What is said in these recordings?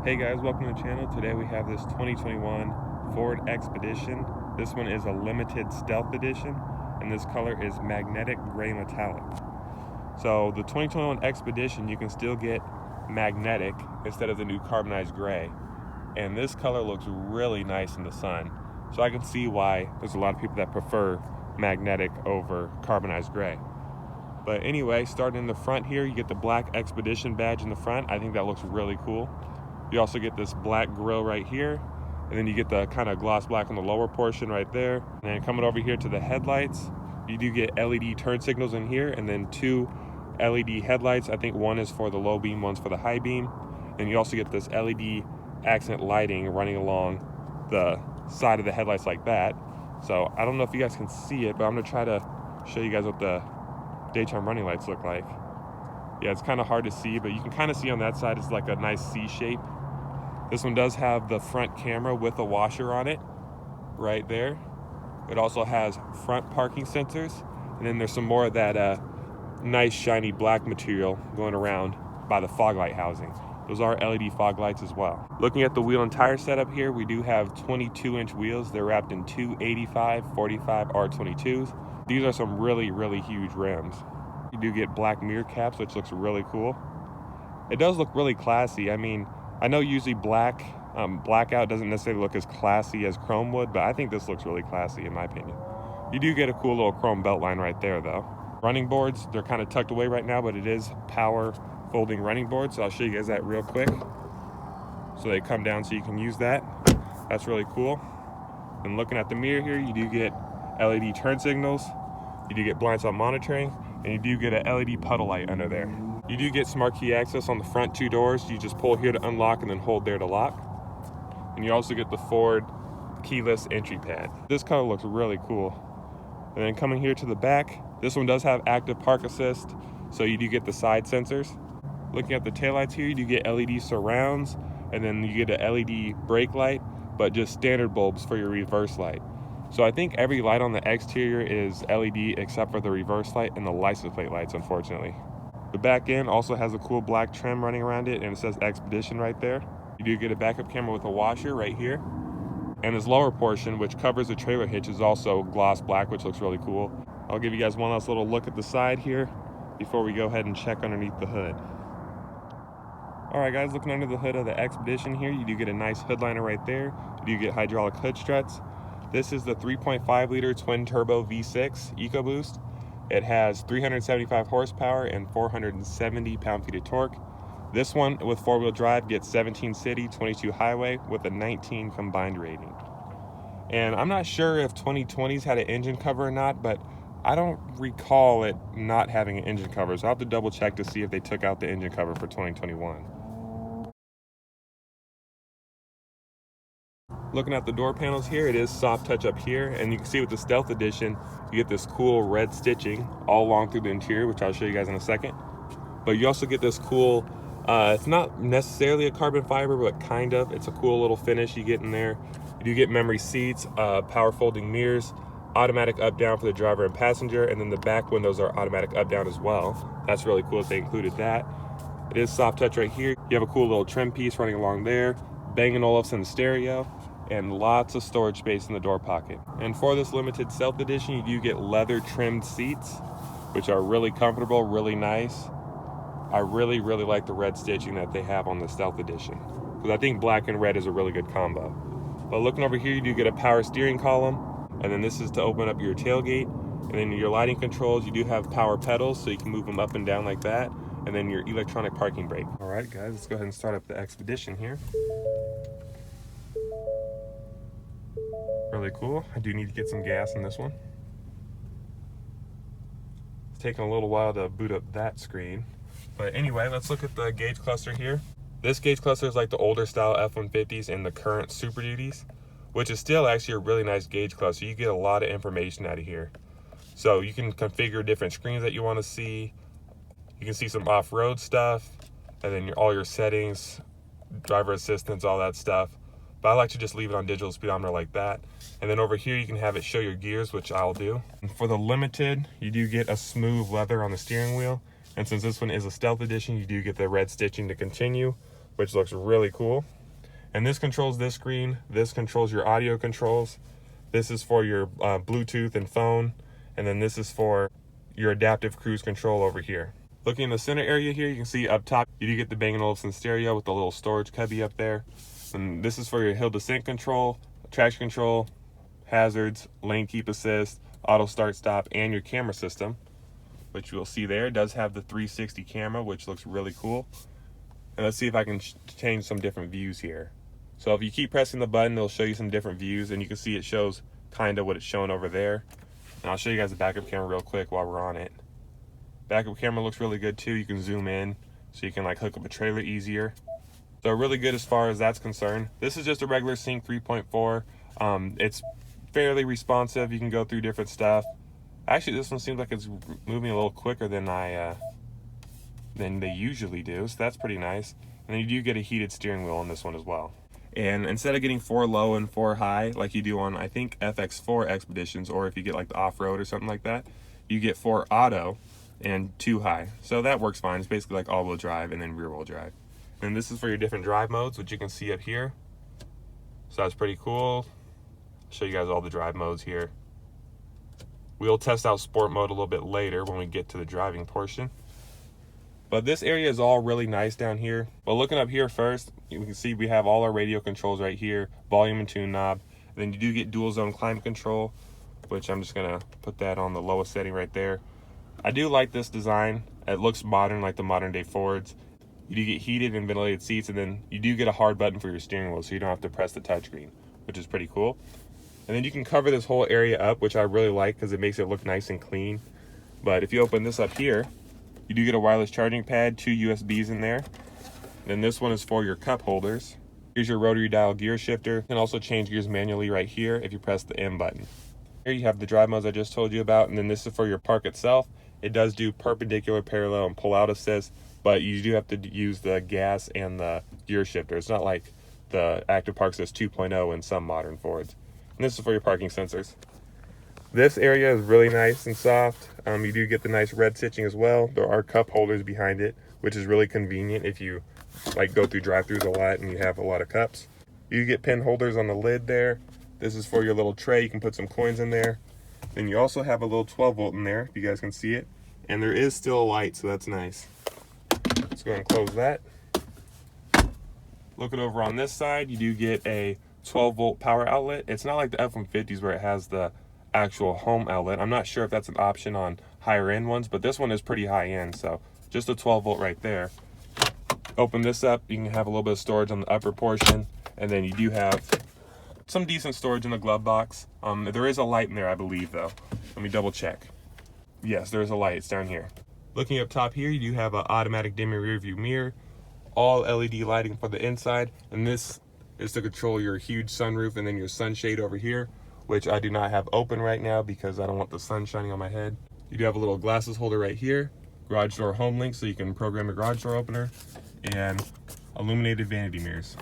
Hey guys, welcome to the channel. Today we have this 2021 Ford Expedition. This one is a limited stealth edition, and this color is magnetic gray metallic. So the 2021 Expedition, you can still get magnetic instead of the new carbonized gray. And this color looks really nice in the sun. So I can see why there's a lot of people that prefer magnetic over carbonized gray. But anyway, starting in the front here, you get the black Expedition badge in the front. I think that looks really cool. You also get this black grille right here, and then you get the kind of gloss black on the lower portion right there. And then coming over here to the headlights, you do get LED turn signals in here, and then two LED headlights. I think one is for the low beam, one's for the high beam. And you also get this LED accent lighting running along the side of the headlights like that. So I don't know if you guys can see it, but I'm gonna try to show you guys what the daytime running lights look like. Yeah, it's kind of hard to see, but you can kind of see on that side it's like a nice C shape. This one does have the front camera with a washer on it right there. It also has front parking sensors, and then there's some more of that nice shiny black material going around by the fog light housing. Those are LED fog lights as well. Looking at the wheel and tire setup here, we do have 22-inch wheels. They're wrapped in two 85/45 R22s. These are some really huge rims. You do get black mirror caps, which looks really cool. It does look really classy. I mean, I know usually blackout doesn't necessarily look as classy as chrome would, but I think this looks really classy in my opinion. You do get a cool little chrome belt line right there though. Running boards, they're kind of tucked away right now, but it is power folding running boards, so I'll show you guys that real quick. So they come down so you can use that. That's really cool. And looking at the mirror here, you do get LED turn signals, you do get blind spot monitoring, and you do get a LED puddle light under there. You do get smart key access on the front two doors. You just pull here to unlock and then hold there to lock. And you also get the Ford keyless entry pad. This color looks really cool. And then coming here to the back, this one does have active park assist, so you do get the side sensors. Looking at the taillights here, you do get LED surrounds, and then you get a LED brake light, but just standard bulbs for your reverse light. So I think every light on the exterior is LED except for the reverse light and the license plate lights, unfortunately. The back end also has a cool black trim running around it, and it says Expedition right there. You do get a backup camera with a washer right here. And this lower portion, which covers the trailer hitch, is also gloss black, which looks really cool. I'll give you guys one last little look at the side here before we go ahead and check underneath the hood. Alright guys, looking under the hood of the Expedition here, you do get a nice hood liner right there. You do get hydraulic hood struts. This is the 3.5 liter twin turbo V6 EcoBoost. It has 375 horsepower and 470 pound-feet of torque. This one with four-wheel drive gets 17 city, 22 highway with a 19 combined rating. And I'm not sure if 2020s had an engine cover or not, but I don't recall it not having an engine cover, so I'll have to double check to see if they took out the engine cover for 2021. Looking at the door panels here, it is soft touch up here, and you can see with the Stealth Edition, you get this cool red stitching all along through the interior, which I'll show you guys in a second. But you also get this cool, it's not necessarily a carbon fiber, but kind of. It's a cool little finish you get in there. You do get memory seats, power folding mirrors, automatic up down for the driver and passenger, and then the back windows are automatic up down as well. That's really cool that they included that. It is soft touch right here. You have a cool little trim piece running along there, Bang & Olufsen stereo, and lots of storage space in the door pocket. And for this limited Stealth Edition, you do get leather trimmed seats, which are really comfortable, really nice. I really like the red stitching that they have on the Stealth Edition, because I think black and red is a really good combo. But looking over here, you do get a power steering column, and then this is to open up your tailgate. And then your lighting controls, you do have power pedals, so you can move them up and down like that, and then your electronic parking brake. All right guys, let's go ahead and start up the Expedition here. Really cool. I do need to get some gas in this one. It's taking a little while to boot up that screen. But anyway, let's look at the gauge cluster here. This gauge cluster is like the older style F-150s and the current Super Duties, which is still actually a really nice gauge cluster. You get a lot of information out of here. So you can configure different screens that you want to see. You can see some off-road stuff, and then all your settings, driver assistance, all that stuff. But I like to just leave it on digital speedometer like that. And then over here you can have it show your gears, which I'll do. And for the limited, you do get a smooth leather on the steering wheel. And since this one is a Stealth Edition, you do get the red stitching to continue. which looks really cool. And this controls this screen. This controls your audio controls. This is for your Bluetooth and phone. And then this is for your adaptive cruise control over here. Looking in the center area here, you can see up top, you do get the Bang & Olufsen stereo with the little storage cubby up there. And this is for your hill descent control, traction control, hazards, lane keep assist, auto start stop, and your camera system, which you'll see there. It does have the 360 camera, which looks really cool. And let's see if I can change some different views here. So if you keep pressing the button, it'll show you some different views, and you can see it shows kind of what it's showing over there. And I'll show you guys the backup camera real quick while we're on it. Backup camera looks really good too. You can zoom in, so you can like hook up a trailer easier. So really good as far as that's concerned. This is just a regular Sync 3.4. It's fairly responsive. You can go through different stuff. Actually, this one seems like it's moving a little quicker than than they usually do, so that's pretty nice. And then you do get a heated steering wheel on this one as well. And instead of getting 4 low and 4 high like you do on, I think, FX4 Expeditions, or if you get like the off-road or something like that, you get 4 auto and 2 high. So that works fine. It's basically like all-wheel drive and then rear-wheel drive. And this is for your different drive modes, which you can see up here. So that's pretty cool. I'll show you guys all the drive modes here. We'll test out sport mode a little bit later when we get to the driving portion. But this area is all really nice down here. But looking up here first, you can see we have all our radio controls right here, volume and tune knob. And then you do get dual zone climate control, which I'm just gonna put that on the lowest setting right there. I do like this design. It looks modern, like the modern day Fords. You do get heated and ventilated seats, and then you do get a hard button for your steering wheel, so you don't have to press the touchscreen, which is pretty cool. And then you can cover this whole area up, which I really like because it makes it look nice and clean. But if you open this up here, you do get a wireless charging pad, 2 USBs in there. Then this one is for your cup holders. Here's your rotary dial gear shifter. You can also change gears manually right here if you press the M button. Here you have the drive modes I just told you about, and then this is for your park itself. It does do perpendicular, parallel, and pull-out assist, but you do have to use the gas and the gear shifter. It's not like the Active Park Assist 2.0 in some modern Fords. And this is for your parking sensors. This area is really nice and soft. You do get the nice red stitching as well. There are cup holders behind it, which is really convenient if you like go through drive-thrus a lot and you have a lot of cups. You get pen holders on the lid there. This is for your little tray. You can put some coins in there. Then you also have a little 12 volt in there, if you guys can see it. And there is still a light, so that's nice. Let's go ahead and close that. Looking over on this side, you do get a 12 volt power outlet. It's not like the F-150s where it has the actual home outlet. I'm not sure if that's an option on higher end ones, but this one is pretty high end, so just a 12 volt right there. Open this up, you can have a little bit of storage on the upper portion, and then you do have some decent storage in the glove box. There is a light in there, I believe, though. Let me double check. Yes, there's a light. It's down here. Looking up top here, you do have an automatic dimming rear view mirror, all LED lighting for the inside, and this is to control your huge sunroof and then your sunshade over here, which I do not have open right now because I don't want the sun shining on my head. You do have a little glasses holder right here, garage door home link so you can program a garage door opener, and illuminated vanity mirrors.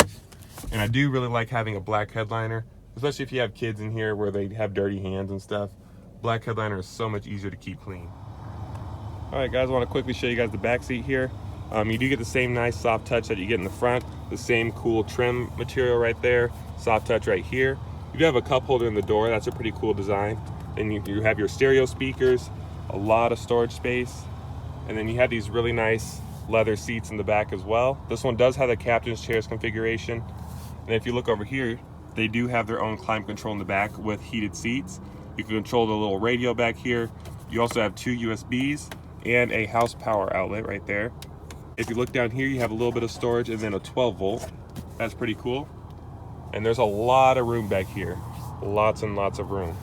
And I do really like having a black headliner, especially if you have kids in here where they have dirty hands and stuff. Black headliner is so much easier to keep clean. All right, guys, I want to quickly show you guys the back seat here. You do get the same nice soft touch that you get in the front, the same cool trim material right there, soft touch right here. You do have a cup holder in the door. That's a pretty cool design. And you have your stereo speakers, a lot of storage space, and then you have these really nice leather seats in the back as well. This one does have the captain's chairs configuration. And if you look over here, they do have their own climate control in the back with heated seats. You can control the little radio back here. You also have 2 USBs and a house power outlet right there. If you look down here, you have a little bit of storage and then a 12 volt. That's pretty cool. And there's a lot of room back here. Lots and lots of room.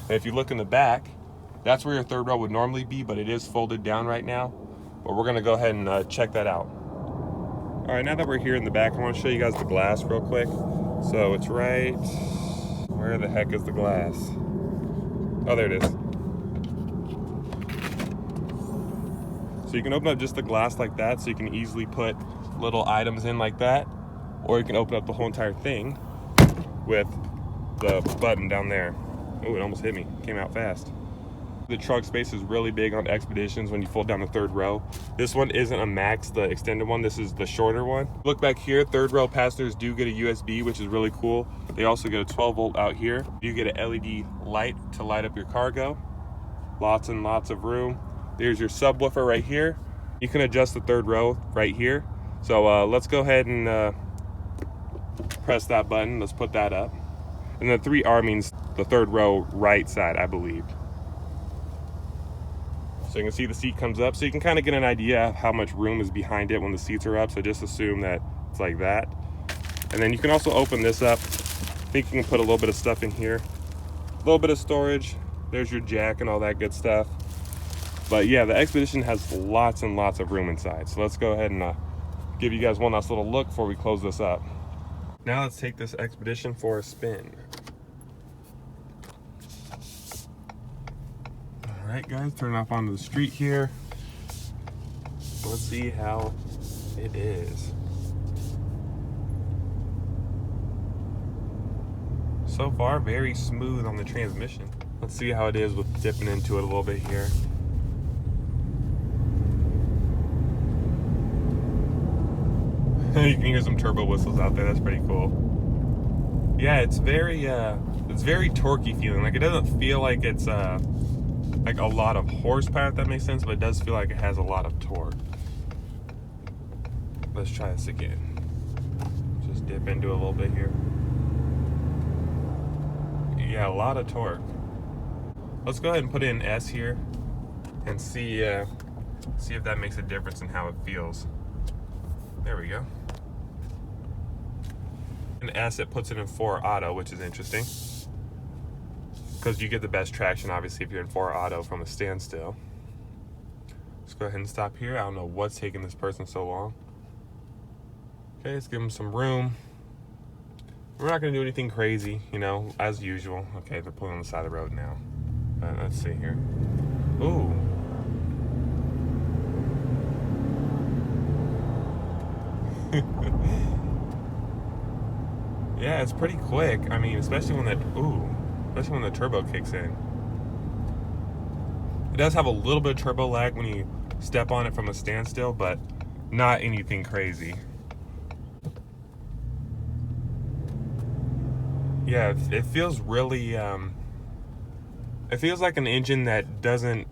And if you look in the back, that's where your third row would normally be, but it is folded down right now. But we're gonna go ahead and check that out. All right, now that we're here in the back, I wanna show you guys the glass real quick. So it's right, where the heck is the glass? Oh, there it is. So you can open up just the glass like that, so you can easily put little items in like that, or you can open up the whole entire thing with the button down there. Oh, it almost hit me, came out fast. The trunk space is really big on Expeditions when you fold down the third row. This one isn't a max, the extended one. This is the shorter one. Look back here, third row passengers do get a USB, which is really cool. They also get a 12 volt out here. You get an LED light to light up your cargo. Lots and lots of room. There's your subwoofer right here. You can adjust the third row right here. So let's go ahead and press that button. Let's put that up. And the 3R means the third row right side, I believe. So you can see the seat comes up, so you can kind of get an idea of how much room is behind it when the seats are up. So just assume that it's like that. And then you can also open this up. I think you can put a little bit of stuff in here. A little bit of storage. There's your jack and all that good stuff. But yeah, the Expedition has lots and lots of room inside. So let's go ahead and give you guys one last little look before we close this up. Now let's take this Expedition for a spin. All right, guys, turn off onto the street here. Let's see how it is. So far, very smooth on the transmission. Let's see how it is with dipping into it a little bit here. You can hear some turbo whistles out there. That's pretty cool. Yeah, it's very torquey feeling. Like, it doesn't feel like it's like a lot of horsepower, if that makes sense, but it does feel like it has a lot of torque. Let's try this again. Just dip into it a little bit here. Yeah, a lot of torque. Let's go ahead and put in S here and see if that makes a difference in how it feels. There we go. In S, it puts it in 4 auto, which is interesting, because you get the best traction, obviously, if you're in 4 auto from a standstill. Let's go ahead and stop here. I don't know what's taking this person so long. Okay, let's give them some room. We're not gonna do anything crazy, you know, as usual. Okay, they're pulling on the side of the road now. Let's see here. Ooh. Yeah, it's pretty quick. I mean, especially when the turbo kicks in. It does have a little bit of turbo lag when you step on it from a standstill, but not anything crazy. Yeah, it feels really, it feels like an engine that doesn't,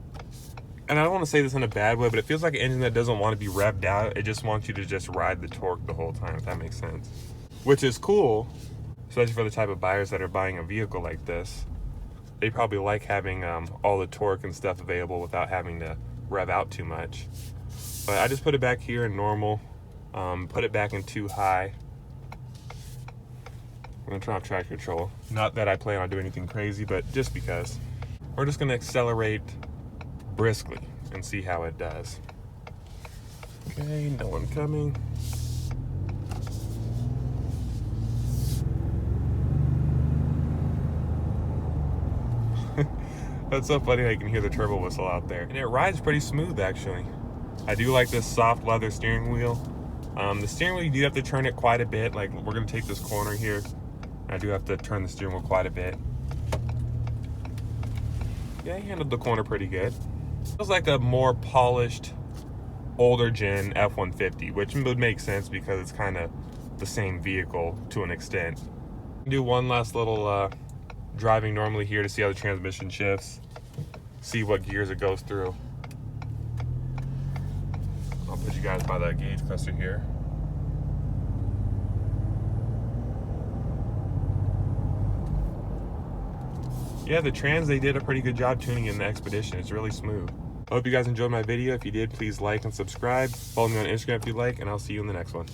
and I don't want to say this in a bad way, but it feels like an engine that doesn't want to be revved out. It just wants you to just ride the torque the whole time, if that makes sense. Which is cool, especially for the type of buyers that are buying a vehicle like this. They probably like having all the torque and stuff available without having to rev out too much. But I just put it back here in normal, put it back in 2 high. I'm gonna turn off traction control. Not that I plan on doing anything crazy, but just because. We're just gonna accelerate briskly and see how it does. Okay, no one coming. That's so funny how you can hear the turbo whistle out there. And it rides pretty smooth, actually. I do like this soft leather steering wheel. The steering wheel, you do have to turn it quite a bit. Like, we're gonna take this corner here. I do have to turn the steering wheel quite a bit. Yeah, he handled the corner pretty good. Feels like a more polished, older gen F-150, which would make sense because it's kind of the same vehicle to an extent. Do one last little driving normally here to see how the transmission shifts, see what gears it goes through. I'll put you guys by that gauge cluster here. Yeah, the trans, they did a pretty good job tuning in the Expedition. It's really smooth. I hope you guys enjoyed my video. If you did, please like and subscribe. Follow me on Instagram if you like, and I'll see you in the next one.